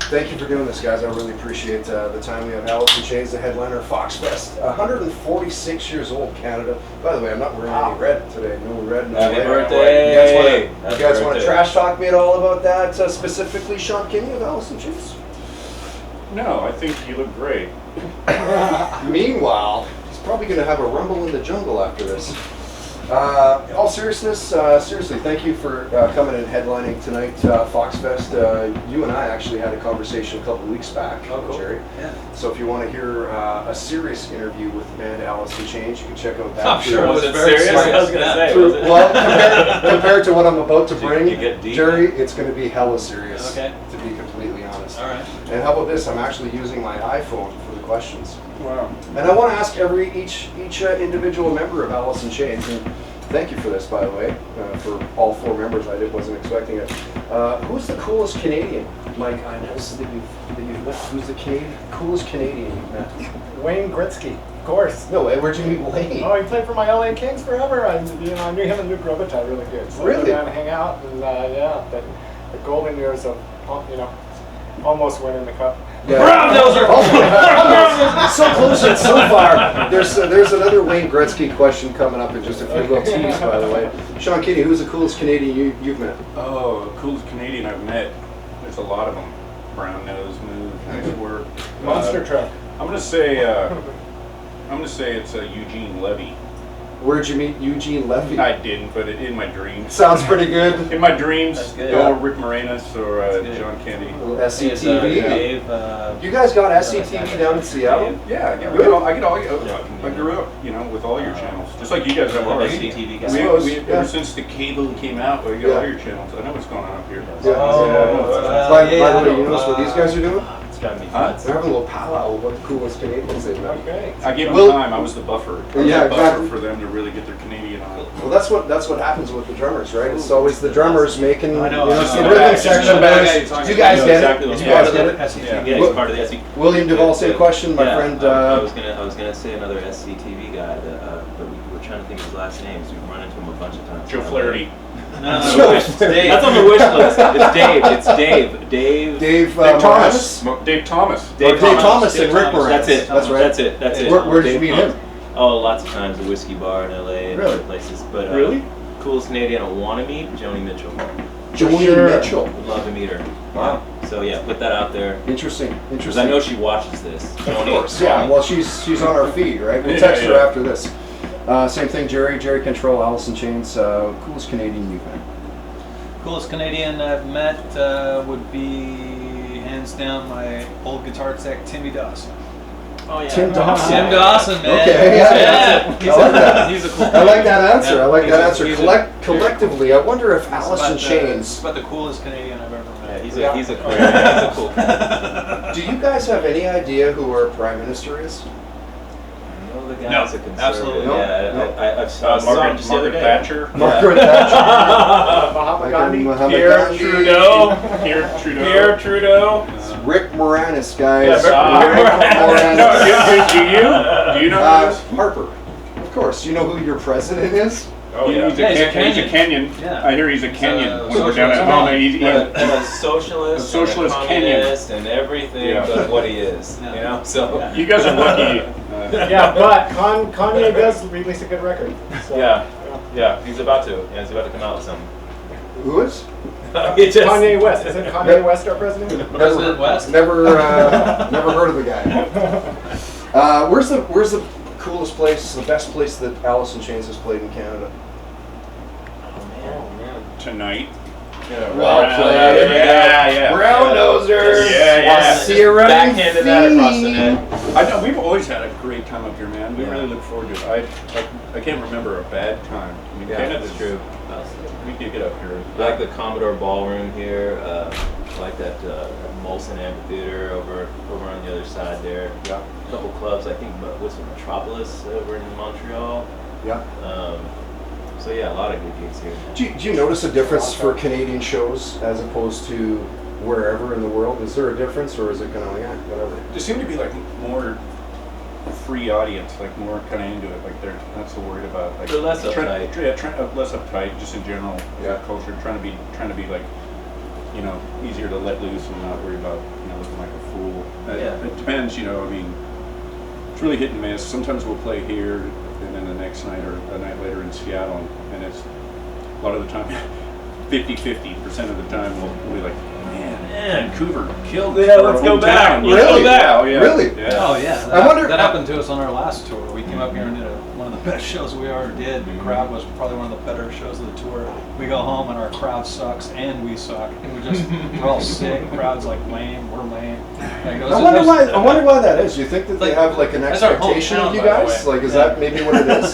Thank you for doing this, guys. I really appreciate the time. We have Alice in Chains, the headliner, Foxfest, 146 years old, Canada. By the way, I'm not wearing any red today. No red, no Happy white. birthday! You guys want to trash talk me at all about that? Specifically, Sean Kinney of Alice in Chains? No, I think you look great. Meanwhile, he's probably going to have a rumble in the jungle after this. All seriousness, seriously, thank you for coming and headlining tonight, Foxfest. You and I actually had a conversation a couple of weeks back, Jerry. Yeah. So if you want to hear a serious interview with the band Alice in Chains, you can check out that. I'm sure. Was it serious? I was going to say. Was it? Well, compared to what I'm about to bring, you get deep, Jerry, it's going to be hella serious, okay, to be completely honest. All right. And how about this? I'm actually using my iPhone for the questions. Wow. And I want to ask each individual member of Alice in Chains, and thank you for this, by the way, for all four members. I wasn't expecting it. Who's the coolest Canadian, Mike Inez, that you've met? Who's the coolest Canadian you've met? Wayne Gretzky, of course. No way. Where'd you meet Wayne? Oh, he played for my LA Kings forever. I knew him and Luke Robitaille really good. So really? We went down and hang out, and the golden years of almost winning the cup. Yeah. So close yet so far. There's another Wayne Gretzky question coming up in just a few little teas, by the way. Sean Kinney, who's the coolest Canadian you've met? Oh, the coolest Canadian I've met. There's a lot of them. Brown nose, move, nice work. Monster truck. I'm gonna say it's Eugene Levy. Where'd you meet Eugene Levy? I didn't, but in my dreams. Sounds pretty good. In my dreams, good. go Rick Moranis or John Candy. SCTV. You guys got SCTV down in Seattle? Yeah, I get all. I grew up, with all your channels, just like you guys have all SCTV guys. Ever since the cable came out, we got all your channels. I know what's going on up here. By the way, you notice what these guys are doing? It's got me. They're having a little powwow with what the coolest Canadians they've met. Okay. I gave them time. I was the buffer. I was Yeah, the buffer exactly. for them to really get their Canadian on. Well, that's what happens with the drummers, right? It's always the drummers making I know. the rhythm section. You guys get it. You guys get it. SCTV. Yeah, he's part of the SCTV. William Duvall, same question, my friend. I was gonna say another SCTV guy, but we were trying to think of his last name, so we've run into him a bunch of times. Joe Flaherty. No, it's Dave. That's on the wish list. It's Dave. It's Dave. Dave Thomas. Dave Thomas. Dave Thomas and Rick Moranis. That's it. That's right. That's it. Where did you meet him? Oh, lots of times. A whiskey bar in LA and Really? other places. But Really? Coolest Canadian I want to meet, Joni Mitchell. Joni Mitchell. Would love to meet her. Wow. So yeah, put that out there. Interesting. Because I know she watches this. Of course. Yeah. Well, she's on our feed, right? We'll text her after this. Same thing, Jerry Cantrell, Alice in Chains. Coolest Canadian you've met? Coolest Canadian I've met would be, hands down, my old guitar tech, Timmy Dawson. Oh yeah. Tim Dawson. Tim Dawson, man. Okay, yeah. Yeah. I like that. He's a cool I like that answer. Yeah. I like that answer. He's a- Collectively, I wonder if Alice in It's Chains. about the coolest Canadian I've ever met. He's a cool. Do you guys have any idea who our Prime Minister is? I know the guy's No, a conservative. absolutely Yeah, I've saw Margaret just the other day. Thatcher. Margaret Thatcher. Mahatma Gandhi. Muhammad Pierre Gandhi. Trudeau. Pierre Trudeau. Rick Moranis, guys. No, do you know who this? Harper. Of course. You know who your president is? Oh, yeah. He's a Kenyan. Yeah. I hear he's a Kenyan. When we're down socialist. at home, And a socialist, A socialist and a Kenyan. communist, and everything but what he is. Yeah. You know, so You guys are lucky. Yeah, but Kanye does release a good record. So, yeah, he's about to. Yeah, he's about to come out with something. Who is? It just- Kanye West. Isn't Kanye West our president? President West? Never heard of the guy. Where's the coolest place, the best place that Alice in Chains has played in Canada? Oh man. Tonight. Well played. Yeah. Brown nosers. Yeah. Sierra Backhanded that across the net. I know we've always had a great time up here, man. We really look forward to it. I can't remember a bad time. I mean, Canada's true. We did get up here. I like the Commodore Ballroom here. I like that Molson Amphitheater over on the other side there. Yeah. A couple clubs. I think what's it, Metropolis over in Montreal. Yeah. So yeah, a lot of good gigs here. Do you notice a difference for Canadian shows as opposed to wherever in the world? Is there a difference, or is it kind of like whatever? There seem to be like more free audience, like more kind of into it. Like they're not so worried about like They're less uptight. less uptight, just in general. Yeah. Culture, trying to be like you know, easier to let loose and not worry about, you know, looking like a fool. Yeah. It depends, you know, I mean, it's really hit and miss. Sometimes we'll play here and then the next night or a night later in Seattle, and it's a lot of the time, 50% of the time we'll be like, man, Vancouver killed it. Yeah, let's go back. Let's Really? go back. Yeah. Really? Yeah. Oh yeah, I wonder- that happened to us on our last tour. We came up here and did one of the best shows we ever did. The crowd was probably one of the better shows of the tour. We go home and our crowd sucks and we suck. And we're all sick. Crowd's like lame. We're lame. Like, it was I wonder why that is. Do you think that they Like, have like an that's our expectation hometown, of you by the guys? way. Like, is Yeah. that maybe what it is?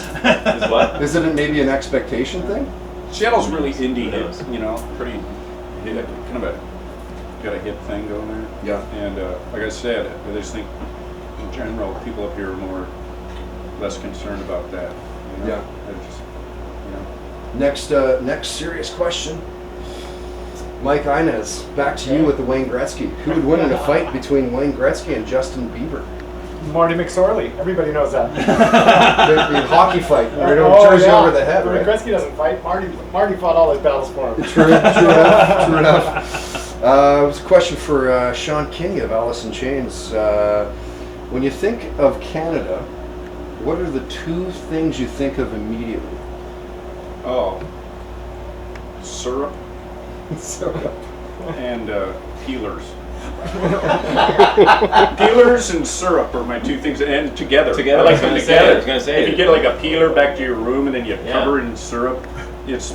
Is what? Is it maybe an expectation thing? Seattle's really indie, Who knows? you know, pretty hip, kind of got a hip thing going there. Yeah. And like I said, I just think in general people up here are less concerned about that. You know? Yeah. I just, you know. Next serious question. Mike Inez, back to you with the Wayne Gretzky. Who would win in a fight between Wayne Gretzky and Justin Bieber? Marty McSorley. Everybody knows that. The hockey fight, right over jersey over the head, right? Gretzky doesn't fight. Marty fought all his battles for him. True enough. True enough. It was a question for Sean Kinney of Alice in Chains. When you think of Canada, what are the two things you think of immediately? Oh, syrup So, and peelers. Peelers and syrup are my two things, and together. Together, I like them I together. was gonna say. If you get like a peeler back to your room and then you Yeah. cover it in syrup, it's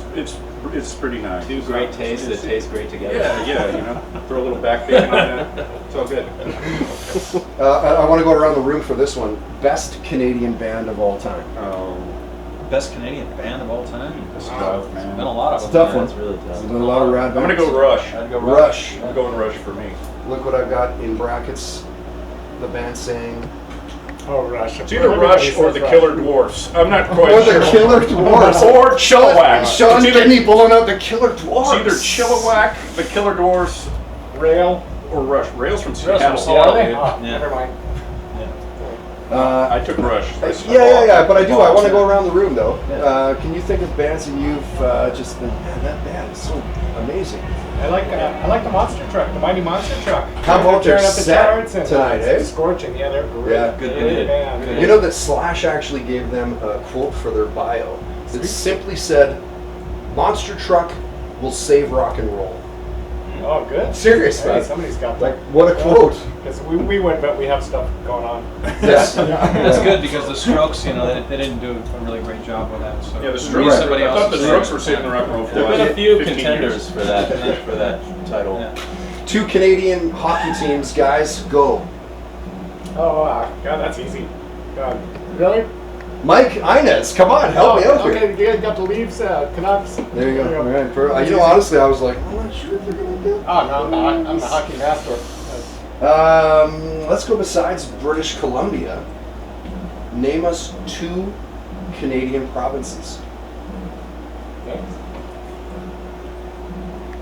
pretty nice. Two great tastes that taste great together. Yeah, you know, throw a little back bacon on that. It's all good. I want to go around the room for this one. Best Canadian band of all time. Oh, best Canadian band of all time. that's Wow. tough, There's man. been a lot of It's them. a tough one. That's really tough. There's been a lot of rad I'm gonna bands. go Rush. I'd go Rush. I'm going Rush for me. Look what I've got in brackets. The band saying, Oh, Rush. It's either Rush or the Killer Dwarfs. I'm not quite or sure. the Killer Dwarfs. Or Chilliwack. Sean It's either- Kinney pulling out the Killer Dwarfs. It's either Chilliwack, the Killer Dwarfs, Rail. or Rush. Rails from Rails Seattle. from Seattle. Yeah, dude. oh, Yeah. never mind. I took Rush. Yeah, but I do. I want to go around the room though. Can you think of bands that you've just been? Man, that band is so amazing. I like the Monster Truck, the Mighty Monster Truck. How about They're their tearing up the set charts and tonight, eh? Scorching. Yeah, they're great. Yeah. Good Great band. band. You know that Slash actually gave them a quote for their bio that simply said, "Monster Truck will save rock and roll." Oh, good. Serious, Hey, man. somebody's got Like, that. what a quote. Because we win, but we have stuff going on. Yes. That's good because the Strokes, you know, they didn't do a really great job with that. So Yeah, the maybe Strokes. somebody I else thought the is Strokes doing were saving the rock and roll for There have the been a last few 15 contenders years. for that title. Yeah. Two Canadian hockey teams, guys, go. Oh, God, that's easy. God. Really? Mike Inez, come on, help me out here. Okay, you guys got the Leafs, Canucks. There you go. All right. You know, honestly, I was like, I'm not sure if they're gonna do. Oh, no, I'm the hockey master. Let's go besides British Columbia. Name us two Canadian provinces.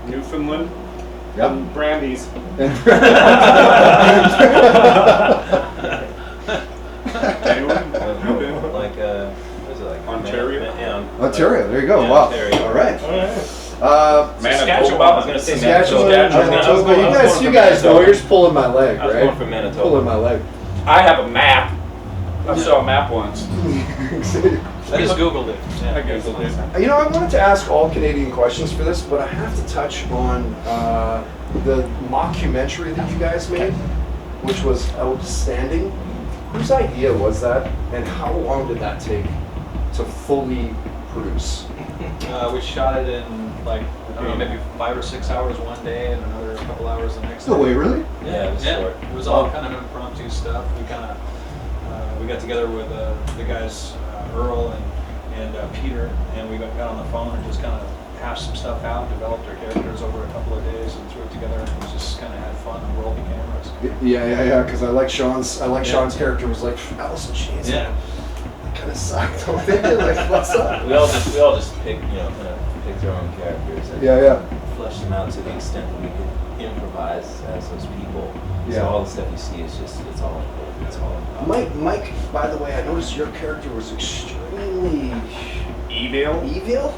Newfoundland. Yep. Brandy's. Anyone? Like, what is it like? Ontario? Yeah. Ontario. There you go. Yeah, Wow. Ontario. All right. All right. Manitoba. I was gonna say Saskatchewan. Manitoba. Manitoba. You I was guys going for know. Manitoba. You're just pulling my leg, I was right? going for Manitoba. Pulling my leg. I have a map. I saw a map once. I just Googled it. I Yeah. guess it is. You know, I wanted to ask all Canadian questions for this, but I have to touch on the mockumentary that you guys made, which was outstanding. Whose idea was that, and how long did that take to fully produce? We shot it in like, I don't know, maybe 5 or 6 hours one day and another couple hours the next day. No way, really? Yeah, it was short. It was all kind of impromptu stuff. We kind of we got together with the guys Earl and Peter, and we got on the phone and just kind of hashed some stuff out, developed our characters over a couple of days, and threw it together. And it was just kind of had fun and rolled the cameras. Yeah. Because I like Sean's. Sean's character was like Alice in Chains. Yeah. That kind of sucked. Don't think it. Like, what's up? We all just picked, you know, kind of picked our own characters and Yeah. fleshed them out to the extent that we could improvise as those people. Yeah. So all the stuff you see is just it's all. Mike. By the way, I noticed your character was extremely Evil. evil.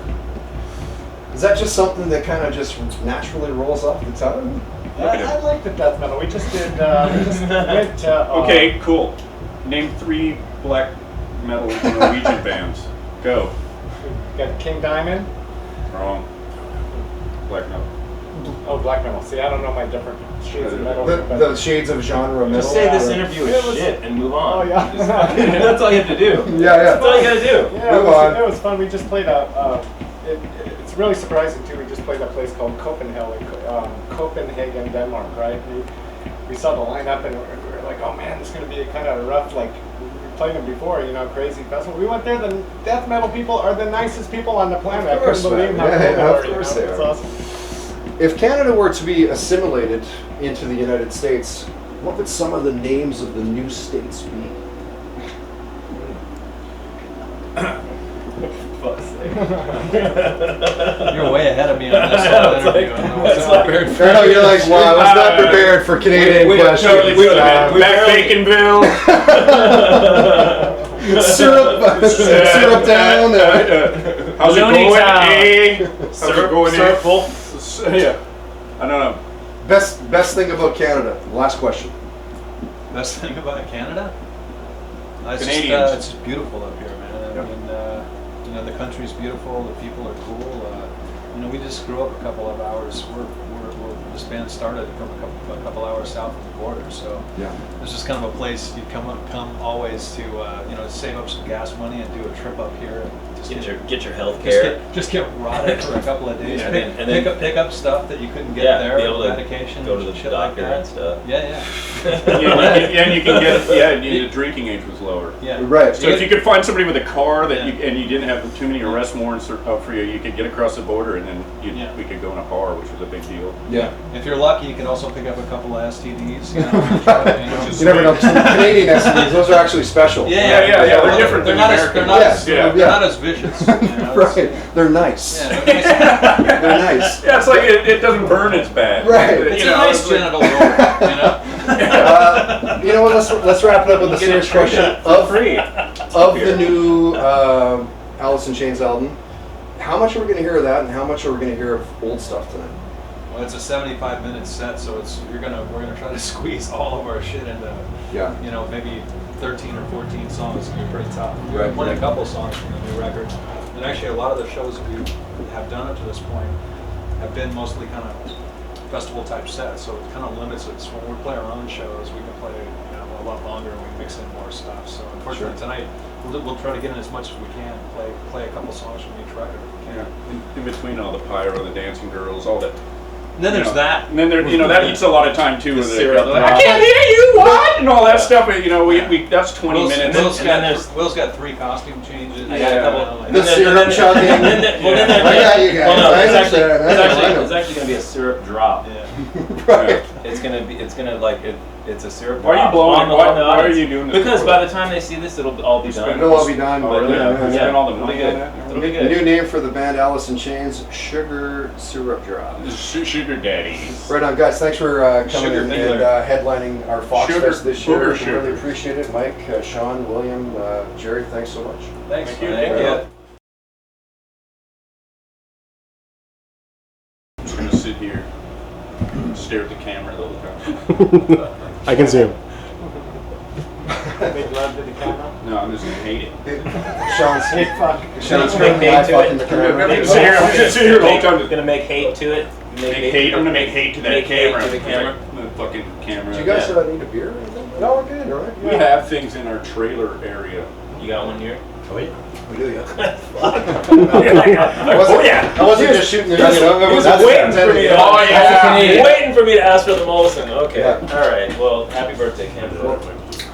Is that just something that kind of just naturally rolls off the tongue? I like the death metal. We just did. We just went to. Okay, cool. Name 3 black metal Norwegian bands. Go. Got King Diamond. Wrong. Black metal. Oh, black metal. See, I don't know my different shades of metal. The shades of genre metal. Just say this Yeah. interview is It was- shit and move on. Oh yeah. That's all you have to do. Yeah, That's all you gotta do. Yeah, Move it was, on. it was fun. We just played it's really surprising too. We just played a place called Copenhagen, Denmark, right? We saw the lineup and we were like, oh man, this is going to be a kind of rough, like, we played them before, crazy festival. We went there, the death metal people are the nicest people on the planet. Of course, I couldn't believe how man. cool they Yeah, were. of course they It's are. awesome. If Canada were to be assimilated into the United States, what would some of the names of the new states be? You're way ahead of me on this whole It's like- interview. I was it's not like- prepared for I know, it. you're like, well, I was not prepared for Canadian questions. Back Baconville. syrup down. How's it Looney going? Town. How's it going? Circle. Yeah. I don't know. Best thing about Canada. Last question. Best thing about Canada? It's Canadians. it's just beautiful up here, man. I mean, the country's beautiful. The people are cool. We just grew up a couple of hours. This band started from a couple hours south of the border, so Yeah. it's just kind of a place you come always to save up some gas money and do a trip up here and just Get your health care. just get rotted for a couple of days. Yeah, and then- pick up stuff that you couldn't get Yeah, there. be able to medication, go to the shit doctor like that. and stuff. Yeah. And you can get, the drinking age was lower. Yeah. Right. So if you could find somebody with a car that Yeah. you didn't have too many arrest warrants out for you, you could get across the border and then Yeah. we could go in a bar, which was a big deal. Yeah. If you're lucky, you can also pick up a couple of STDs. You never know. Canadian STDs, those are actually special. Yeah, they're different They're than not as American ones. they're Yeah. not as vicious. Right. They're nice. Yeah, they're nice. They're nice. Yeah, it's like it doesn't burn as bad. Right. It's a nice like- genital odor, You know what? Let's wrap it up with a serious question of the new Alice in Chains album. How much are we going to hear of that, and how much are we going to hear of old stuff tonight? Well, it's a 75-minute set, so we're gonna try to squeeze all of our shit into Yeah. maybe 13 or 14 songs. It's gonna be pretty tough. Right. We've played a couple songs from the new record, and actually a lot of the shows that we have done up to this point have been mostly kind of festival type sets, so it kind of limits it. So when we play our own shows, we can play a lot longer and we mix in more stuff. So unfortunately tonight we'll try to get in as much as we can. Play a couple songs from each record if we Yeah. can. In between all the pyro, the dancing girls, all that. And then there's that. And then that eats a lot of time too. The With syrup like, I drop. can't hear you. What? And all that stuff. But, we that's 20 minutes. Will's got 3 costume changes. I got a couple. The syrup chugging. I got you guys. Well, no, I it's understand. I know. actually going to be a syrup drop. Yeah. Right. It's a syrup Why are you drop blowing on it? the- Why- on the why are audience. you doing this Because for? by the time they see this, it'll all be done. It'll all be done. Oh, really? Yeah, You yeah. spend all the It'll be money on good. that? It'll be The new good. name for the band Alice in Chains, Sugar Syrup Drop. Sugar daddies. Right on, guys. Thanks for coming Sugar in dealer. and headlining our Sugar- Foxfest this year. booger We sugar. really appreciate it. Mike, Sean, William, Jerry, thanks so much. Thanks. Thank you. Thank Yeah. you. I'm just gonna sit here, and stare at the camera the whole time. I can zoom. Make love to the camera. No, I'm just gonna hate it. Sean's Fuck. Sean's Make currently hate high to fucking it. the camera. I'm gonna sit here. I'm gonna sit here the whole time. Gonna make hate to it. Make hate. I'm gonna make hate to that Make hate camera. to the camera. The fucking camera. Do you guys need a beer or anything? No, we're good. All right. We have things in our trailer area. You got one here? We do, yeah. Oh yeah. I wasn't just shooting. He was waiting for me. Oh, yeah. Waiting for me to ask for the Molson. Okay. Yeah. All right. Well, happy birthday, Canada.